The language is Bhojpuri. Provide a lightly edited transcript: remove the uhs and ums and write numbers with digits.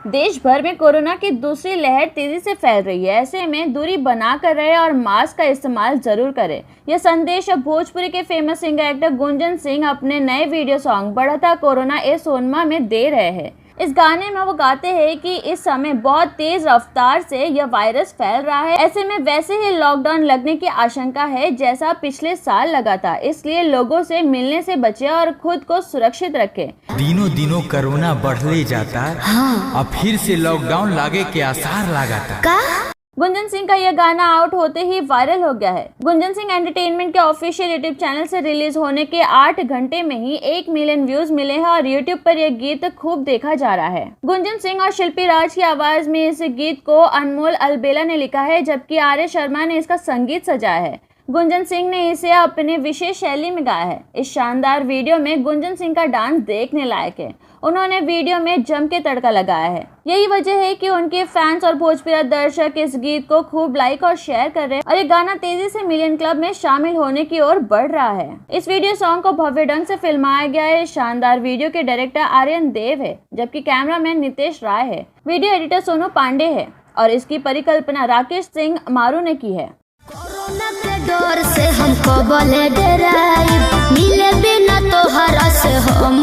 देश भर में कोरोना की दूसरी लहर तेजी से फैल रही है। ऐसे में दूरी बना कर रहे और मास्क का इस्तेमाल जरूर करें। यह संदेश अब भोजपुरी के फेमस सिंगर एक्टर गुंजन सिंह अपने नए वीडियो सॉन्ग बढ़ता कोरोना ए सोनमा में दे रहे हैं। इस गाने में वो गाते हैं कि इस समय बहुत तेज रफ्तार से यह वायरस फैल रहा है। ऐसे में वैसे ही लॉकडाउन लगने की आशंका है जैसा पिछले साल लगा था, इसलिए लोगों से मिलने से बचें और खुद को सुरक्षित रखें। दिनों दिनों कोरोना बढ़ले जाता। हाँ। अब फिर से लॉकडाउन लागे के आसार लगाता। गुंजन सिंह का यह गाना आउट होते ही वायरल हो गया है। गुंजन सिंह एंटरटेनमेंट के ऑफिशियल यूट्यूब चैनल से रिलीज होने के 8 घंटे में ही 1 मिलियन व्यूज मिले हैं और यूट्यूब पर यह गीत खूब देखा जा रहा है। गुंजन सिंह और शिल्पी राज की आवाज में इस गीत को अनमोल अलबेला ने लिखा है, जबकि आर्य शर्मा ने इसका संगीत सजाया है। गुंजन सिंह ने इसे अपने विशेष शैली में गाया है। इस शानदार वीडियो में गुंजन सिंह का डांस देखने लायक है। उन्होंने वीडियो में जम के तड़का लगाया है। यही वजह है कि उनके फैंस और भोजपुरी दर्शक इस गीत को खूब लाइक और शेयर कर रहे हैं और ये गाना तेजी से मिलियन क्लब में शामिल होने की ओर बढ़ रहा है। इस वीडियो सॉन्ग को भव्य ढंग से फिल्माया गया है। शानदार वीडियो के डायरेक्टर आर्यन देव है, जबकि कैमरामैन नितेश राय है। वीडियो एडिटर सोनू पांडे है और इसकी परिकल्पना राकेश सिंह मारू ने की है। कोरोना के डर से हमको बोले डराई, मिले बिना तोहरा से हम